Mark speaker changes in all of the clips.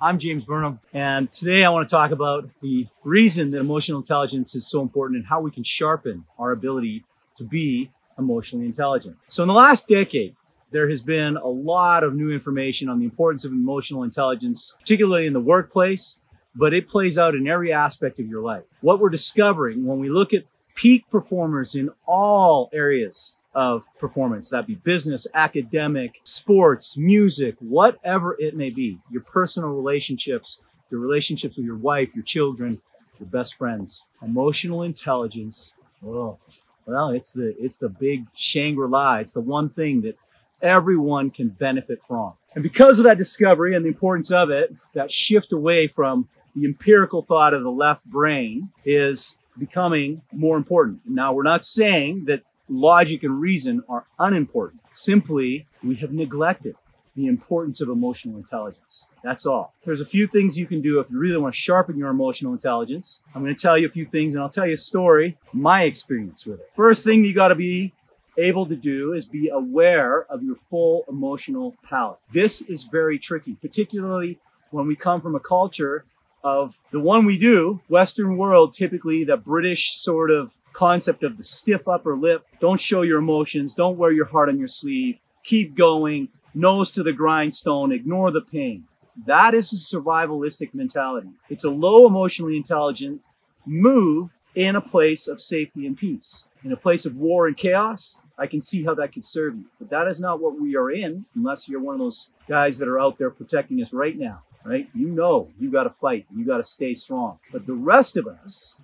Speaker 1: I'm James Burnham, and today I want to talk about the reason that emotional intelligence is so important and how we can sharpen our ability to be emotionally intelligent. So in the last decade, there has been a lot of new information on the importance of emotional intelligence, particularly in the workplace, but it plays out in every aspect of your life. What we're discovering when we look at peak performers in all areas of performance, that be business, academic, sports, music, whatever it may be, your personal relationships, your relationships with your wife, your children, your best friends. Emotional intelligence, well, it's the big Shangri-La. It's the one thing that everyone can benefit from. And because of that discovery and the importance of it, that shift away from the empirical thought of the left brain is becoming more important. Now, we're not saying that logic and reason are unimportant. Simply, we have neglected the importance of emotional intelligence. That's all. There's a few things you can do if you really want to sharpen your emotional intelligence. I'm going to tell you a few things, and I'll tell you a story, my experience with it. First thing you got to be able to do is be aware of your full emotional palette. This is very tricky, particularly when we come from a culture of the one we do, Western world, typically the British sort of concept of the stiff upper lip. Don't show your emotions. Don't wear your heart on your sleeve. Keep going. Nose to the grindstone. Ignore the pain. That is a survivalistic mentality. It's a low emotionally intelligent move in a place of safety and peace. In a place of war and chaos, I can see how that could serve you. But that is not what we are in, unless you're one of those guys that are out there protecting us right now. Right? You know you got to fight. You got to stay strong. But the rest of us,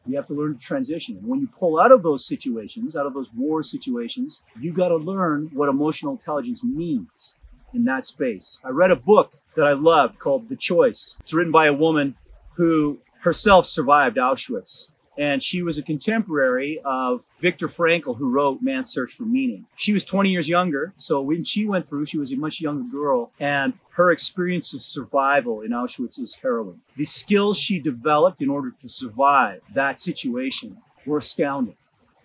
Speaker 1: we have to learn to transition. And when you pull out of those situations, out of those war situations, you got to learn what emotional intelligence means in that space. I read a book that I loved called The Choice. It's written by a woman who herself survived Auschwitz. And she was a contemporary of Viktor Frankl, who wrote Man's Search for Meaning. She was 20 years younger, so when she went through, she was a much younger girl, and her experience of survival in Auschwitz is harrowing. The skills she developed in order to survive that situation were astounding,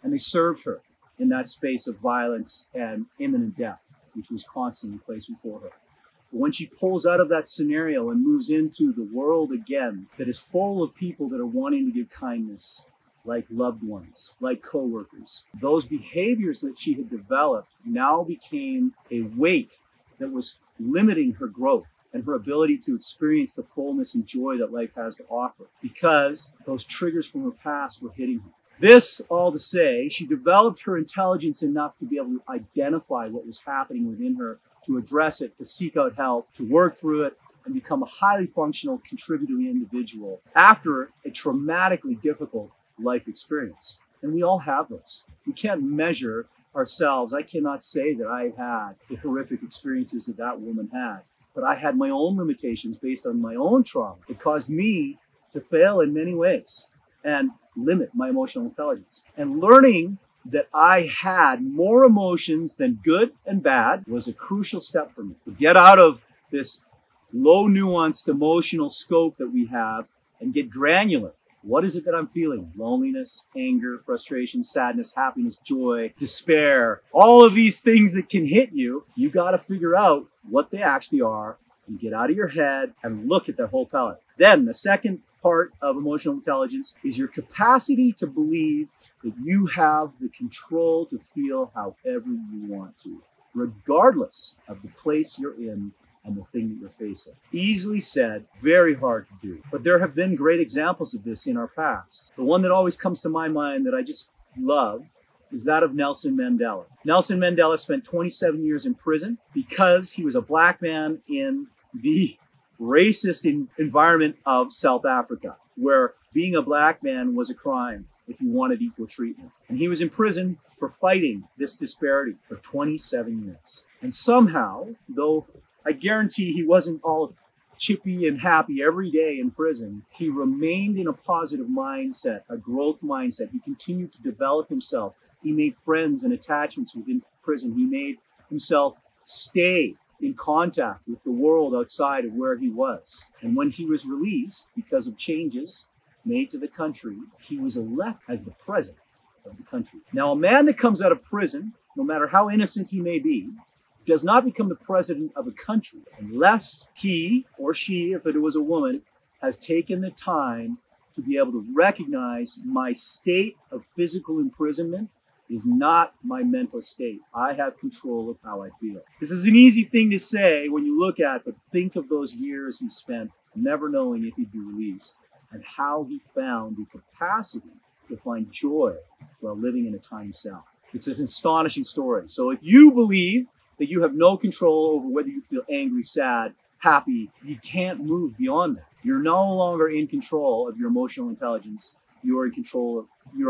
Speaker 1: and they served her in that space of violence and imminent death, which was constantly placed before her. But when she pulls out of that scenario and moves into the world again that is full of people that are wanting to give kindness, like loved ones, like coworkers, those behaviors that she had developed now became a weight that was limiting her growth and her ability to experience the fullness and joy that life has to offer, because those triggers from her past were hitting her. This, all to say, she developed her intelligence enough to be able to identify what was happening within her, to address it, to seek out help, to work through it, and become a highly functional, contributing individual after a traumatically difficult life experience. And we all have those. We can't measure ourselves. I cannot say that I had the horrific experiences that that woman had, but I had my own limitations based on my own trauma. It caused me to fail in many ways and limit my emotional intelligence. And learning that I had more emotions than good and bad was a crucial step for me to get out of this low nuanced emotional scope that we have and get granular. What is it that I'm feeling? Loneliness, anger, frustration, sadness, happiness, joy, despair, all of these things that can hit you. You got to figure out what they actually are and get out of your head and look at that whole palette. Then the second part of emotional intelligence is your capacity to believe that you have the control to feel however you want to, regardless of the place you're in and the thing that you're facing. Easily said, very hard to do. But there have been great examples of this in our past. The one that always comes to my mind that I just love is that of Nelson Mandela. Nelson Mandela spent 27 years in prison because he was a black man in the racist environment of South Africa, where being a black man was a crime if you wanted equal treatment. And he was in prison for fighting this disparity for 27 years. And somehow, though I guarantee he wasn't all chippy and happy every day in prison, he remained in a positive mindset, a growth mindset. He continued to develop himself. He made friends and attachments within prison. He made himself stay in contact with the world outside of where he was. And when he was released, because of changes made to the country, he was elected as the president of the country. Now, a man that comes out of prison, no matter how innocent he may be, does not become the president of a country unless he or she, if it was a woman, has taken the time to be able to recognize my state of physical imprisonment is not my mental state. I have control of how I feel. This is an easy thing to say when you look at, but think of those years he spent never knowing if he'd be released and how he found the capacity to find joy while living in a tiny cell. It's an astonishing story. So if you believe that you have no control over whether you feel angry, sad, happy, you can't move beyond that. You're no longer in control of your emotional intelligence. You are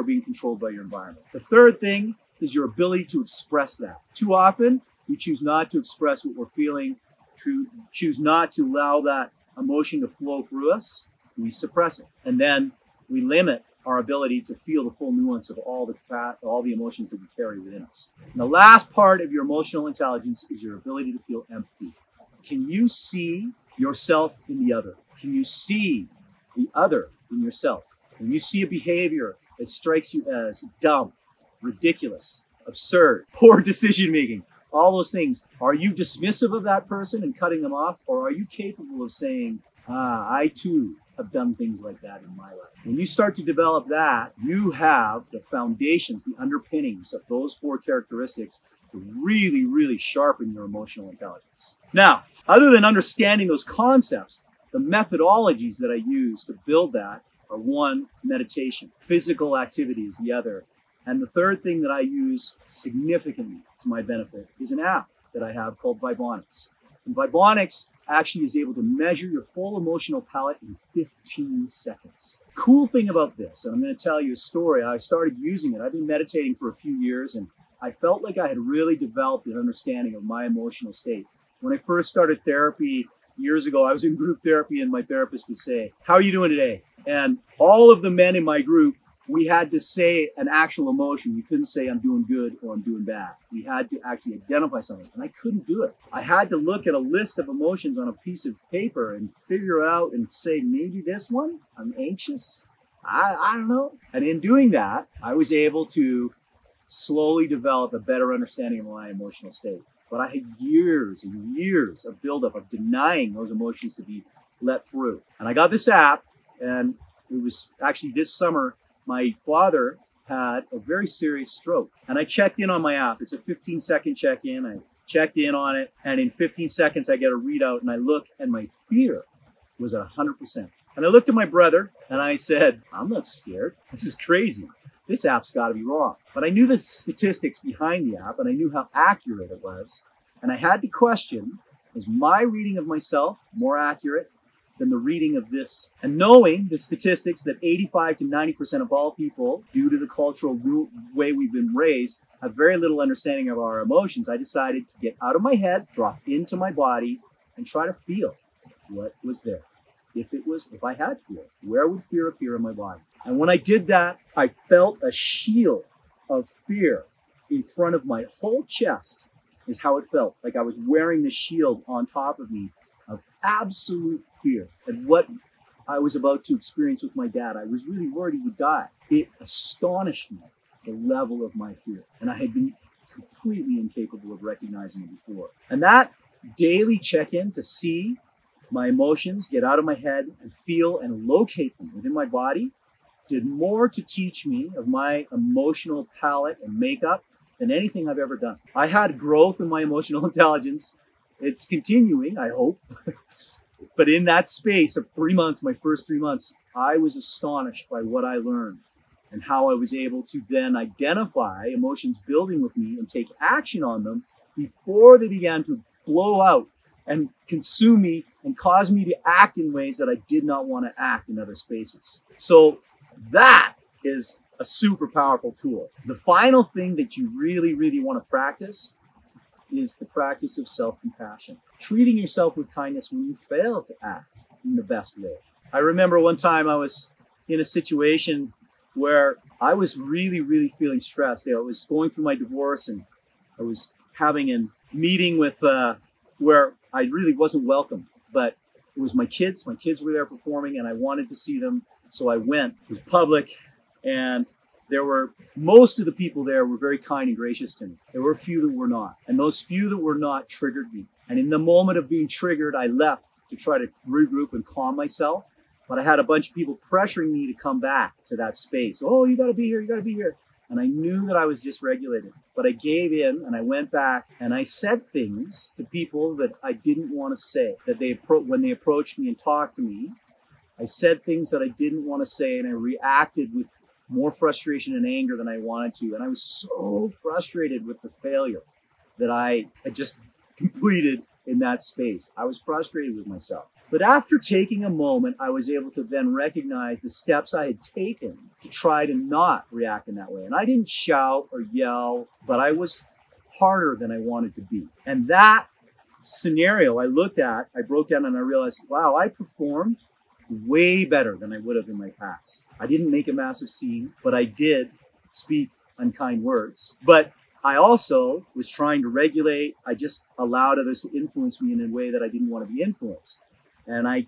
Speaker 1: being controlled by your environment. The third thing is your ability to express that. Too often, we choose not to express what we're feeling, choose not to allow that emotion to flow through us. We suppress it. And then we limit our ability to feel the full nuance of all the emotions that we carry within us. And the last part of your emotional intelligence is your ability to feel empathy. Can you see yourself in the other? Can you see the other in yourself? When you see a behavior that strikes you as dumb, ridiculous, absurd, poor decision-making, all those things, are you dismissive of that person and cutting them off? Or are you capable of saying, I too have done things like that in my life? When you start to develop that, you have the foundations, the underpinnings of those 4 characteristics to really, really sharpen your emotional intelligence. Now, other than understanding those concepts, the methodologies that I use to build that are 1, meditation. Physical activity is the other. And the third thing that I use significantly to my benefit is an app that I have called Vibeonix. And Vibeonix actually is able to measure your full emotional palette in 15 seconds. Cool thing about this, and I'm going to tell you a story. I started using it. I've been meditating for a few years, and I felt like I had really developed an understanding of my emotional state. When I first started therapy years ago, I was in group therapy, and my therapist would say, "How are you doing today?" And all of the men in my group, we had to say an actual emotion. We couldn't say I'm doing good or I'm doing bad. We had to actually identify something, and I couldn't do it. I had to look at a list of emotions on a piece of paper and figure out and say, maybe this one, I'm anxious. I don't know. And in doing that, I was able to slowly develop a better understanding of my emotional state. But I had years and years of buildup of denying those emotions to be let through. And I got this app, and it was actually this summer, my father had a very serious stroke. And I checked in on my app. It's a 15-second check-in. I checked in on it, and in 15 seconds, I get a readout, and I look, and my fear was at 100%. And I looked at my brother, and I said, I'm not scared. This is crazy. This app's got to be wrong. But I knew the statistics behind the app, and I knew how accurate it was. And I had to question, is my reading of myself more accurate than the reading of this? And knowing the statistics that 85 to 90% of all people, due to the cultural way we've been raised, have very little understanding of our emotions, I decided to get out of my head, drop into my body, and try to feel what was there. If I had fear, where would fear appear in my body? And when I did that, I felt a shield of fear in front of my whole chest, is how it felt. Like I was wearing the shield on top of me of absolute fear at what I was about to experience with my dad. I was really worried he would die. It astonished me, the level of my fear. And I had been completely incapable of recognizing it before. And that daily check-in to see my emotions, get out of my head and feel and locate them within my body, did more to teach me of my emotional palette and makeup than anything I've ever done. I had growth in my emotional intelligence. It's continuing, I hope. But in that space of 3 months, my first 3 months, I was astonished by what I learned and how I was able to then identify emotions building with me and take action on them before they began to blow out and consume me and cause me to act in ways that I did not want to act in other spaces. So that is a super powerful tool. The final thing that you really, really want to practice is the practice of self-compassion. Treating yourself with kindness when you fail to act in the best way. I remember one time I was in a situation where I was really, really feeling stressed. I was going through my divorce, and I was having a meeting with where I really wasn't welcome, but it was my kids. My kids were there performing, and I wanted to see them, so I went. It was public, and most of the people there were very kind and gracious to me. There were a few that were not. And those few that were not triggered me. And in the moment of being triggered, I left to try to regroup and calm myself. But I had a bunch of people pressuring me to come back to that space. Oh, you got to be here. You got to be here. And I knew that I was dysregulated. But I gave in and I went back and I said things to people that I didn't want to say. That when they approached me and talked to me, I said things that I didn't want to say, and I reacted with more frustration and anger than I wanted to. And I was so frustrated with the failure that I had just completed in that space. I was frustrated with myself. But after taking a moment, I was able to then recognize the steps I had taken to try to not react in that way. And I didn't shout or yell, but I was harder than I wanted to be. And that scenario I looked at, I broke down and I realized, wow, I performed way better than I would have in my past. I didn't make a massive scene, but I did speak unkind words. But I also was trying to regulate. I just allowed others to influence me in a way that I didn't want to be influenced. And I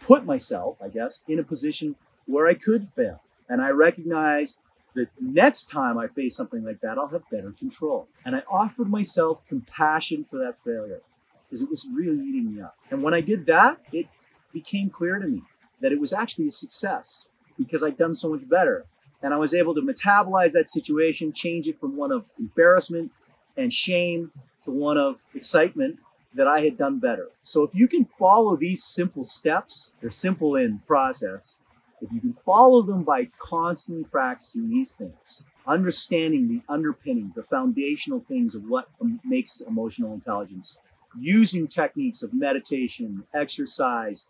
Speaker 1: put myself, I guess, in a position where I could fail. And I recognized that next time I face something like that, I'll have better control. And I offered myself compassion for that failure because it was really eating me up. And when I did that, it became clear to me that it was actually a success because I'd done so much better. And I was able to metabolize that situation, change it from one of embarrassment and shame to one of excitement that I had done better. So if you can follow these simple steps, they're simple in process, if you can follow them by constantly practicing these things, understanding the underpinnings, the foundational things of what makes emotional intelligence, using techniques of meditation, exercise,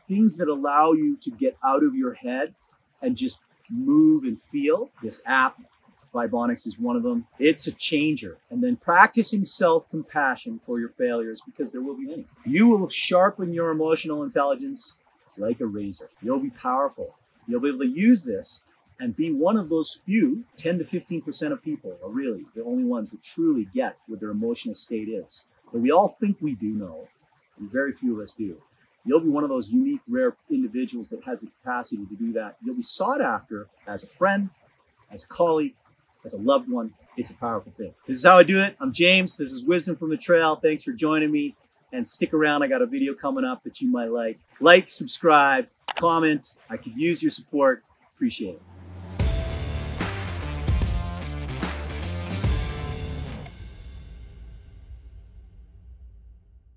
Speaker 1: things that allow you to get out of your head and just move and feel. This app, Vibeonix, is one of them. It's a changer. And then practicing self-compassion for your failures, because there will be many. You will sharpen your emotional intelligence like a razor. You'll be powerful. You'll be able to use this and be one of those few, 10 to 15% of people are really the only ones that truly get what their emotional state is. But we all think we do know, and very few of us do. You'll be one of those unique, rare individuals that has the capacity to do that. You'll be sought after as a friend, as a colleague, as a loved one. It's a powerful thing. This is how I do it. I'm James. This is Wisdom from the Trail. Thanks for joining me. And stick around. I got a video coming up that you might like. Like, subscribe, comment. I could use your support. Appreciate it.